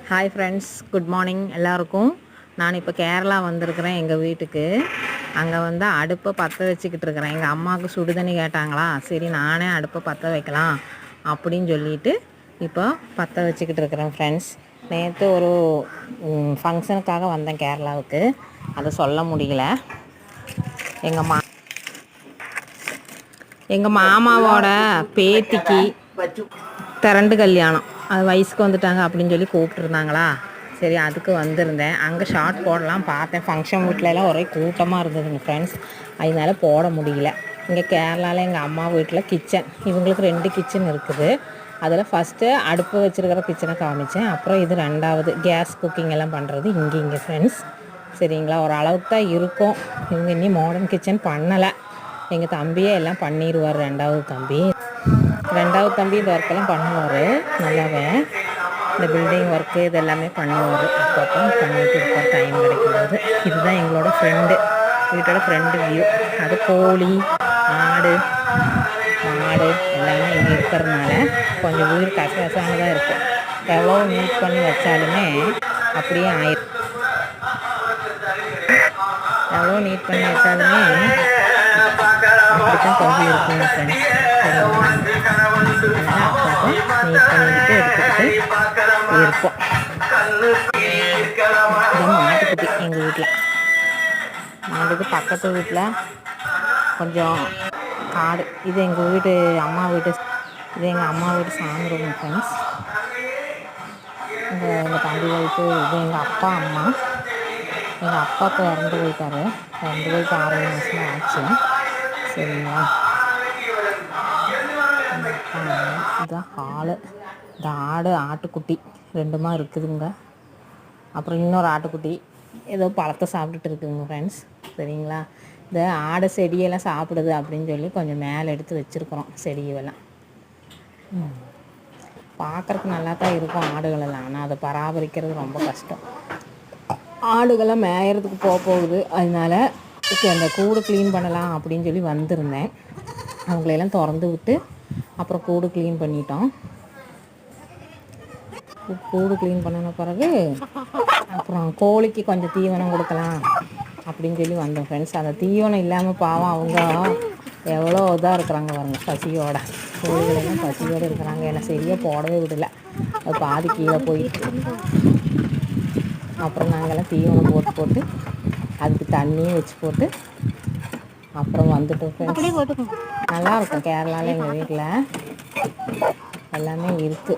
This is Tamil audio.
ஹாய் ஃப்ரெண்ட்ஸ், குட் மார்னிங் எல்லாருக்கும். நான் இப்போ கேரளா வந்திருக்கிறேன் எங்கள் வீட்டுக்கு. அங்கே வந்து அடுப்பை பற்ற வச்சுக்கிட்டு இருக்கிறேன். எங்கள் அம்மாவுக்கு சுடுதண்ணி கேட்டாங்களா, சரி நானே அடுப்பை பற்ற வைக்கலாம் அப்படின்னு சொல்லிட்டு இப்போ பற்ற வச்சுக்கிட்டு இருக்கிறேன் ஃப்ரெண்ட்ஸ். நேற்று ஒரு ஃபங்க்ஷனுக்காக வந்தேன் கேரளாவுக்கு, அதை சொல்ல முடியல. எங்கள் மாமாவோட பேத்திக்கு திரண்டு கல்யாணம், அது வயசுக்கு வந்துட்டாங்க அப்படின்னு சொல்லி கூப்பிட்டுருந்தாங்களா, சரி அதுக்கு வந்திருந்தேன். அங்கே ஷார்ட் போடலாம் பார்த்தேன், ஃபங்க்ஷன் வீட்டிலலாம் ஒரே கூட்டமாக இருந்ததுங்க ஃப்ரெண்ட்ஸ், அதனால போட முடியல. இங்கே கேரளாவில் எங்கள் அம்மா வீட்டில் கிச்சன், இவங்களுக்கு 2 கிச்சன் இருக்குது. அதில் ஃபஸ்ட்டு அடுப்பு வச்சுருக்கிற கிச்சனை காமிச்சேன், அப்புறம் இது 2வது கேஸ் குக்கிங் எல்லாம் பண்ணுறது இங்கே ஃப்ரெண்ட்ஸ். சரிங்களா, ஒரு அளவுக்கு தான் இருக்கும். இவங்க இன்னும் மாடர்ன் கிச்சன் பண்ணலை. எங்கள் தம்பியே எல்லாம் பண்ணிடுவார். 2வது தம்பி இந்த ஒர்க்கெல்லாம் பண்ணுவார் நல்லாவே. இந்த பில்டிங் ஒர்க்கு இது எல்லாமே பண்ணுவார். அப்பப்போ பண்ணிட்டு இருப்பார் டைம் கிடைக்கும்போது. இதுதான் எங்களோட வீட்டோட ஃப்ரெண்டு வியூ. அது கோழி, ஆடு, மாடு எல்லாமே இங்கே இருக்கிறதுனால கொஞ்சம் வீடு கசகசானதாக இருக்கும். எவ்வளோ நீட் பண்ணி வச்சாலுமே அப்படியே ஆயிடும். எவ்வளோ நீட் பண்ணி வச்சாலுமே அப்படித்தான் கொஞ்சம் இருக்குங்க ஃப்ரெண்ட்ஸ். அதனால் அப்பப்போ நீட் பண்ணிக்கிட்டு எடுத்துக்கிட்டு இருப்போம். இதான் மாட்டுக்குட்டி எங்கள் வீட்டில். மாட்டுக்கு பக்கத்து வீட்டில் கொஞ்சம் காடு. இது எங்கள் வீட்டு அம்மா வீட்டு, இது எங்கள் அம்மா வீட்டு சாமி ரூம் ஃப்ரெண்ட்ஸ். எங்கள் தம்பி வைப்பு, இது எங்கள் அப்பா அம்மா. எங்கள் அப்பா இப்போ இறந்து போயிட்டார். 6 மாதம் ஆச்சு. சரிங்களா, இதுதான் ஹாலு. இந்த ஆட்டுக்குட்டி 2மா இருக்குதுங்க. அப்புறம் இன்னொரு ஆட்டுக்குட்டி ஏதோ பழத்தை சாப்பிட்டுட்டு இருக்குதுங்க ஃப்ரெண்ட்ஸ். சரிங்களா, இந்த ஆடு செடியெல்லாம் சாப்பிடுது அப்படின்னு சொல்லி கொஞ்சம் மேலே எடுத்து வச்சுருக்குறோம் செடியெல்லாம். பார்க்குறதுக்கு நல்லா தான் இருக்கும் ஆடுகளெல்லாம், ஆனால் அதை பராமரிக்கிறது ரொம்ப கஷ்டம். ஆடுகள்லாம் மேயறதுக்கு போகுது. அதனால அந்த கூடு க்ளீன் பண்ணலாம் அப்படின்னு சொல்லி வந்திருந்தேன். அவங்களையெல்லாம் திறந்து விட்டு அப்புறம் கூடு க்ளீன் பண்ணிட்டோம். கூடு க்ளீன் பண்ணின பிறகு அப்புறம் கோழிக்கு கொஞ்சம் தீவனம் கொடுக்கலாம் அப்படின்னு சொல்லி வந்தோம் ஃப்ரெண்ட்ஸ். அந்த தீவனம் இல்லாமல் பாவம் அவங்க எவ்வளோ இதாக இருக்கிறாங்க பாருங்க, பசியோட. கோழிகளெல்லாம் பசியோடு இருக்கிறாங்க. ஏன்னா சரியாக போடவே விடலை, அது பாதி கீழே போயிட்டு. அப்புறம் நாங்கள்லாம் தீவனம் போட்டு அதுக்கு தண்ணியும் வச்சு போட்டு அப்புறம் வந்துட்டோம் ஃப்ரெண்ட்ஸ். நல்லாயிருக்கும் கேரளாவில். எங்கள் வீட்டில் எல்லாமே இருக்குது.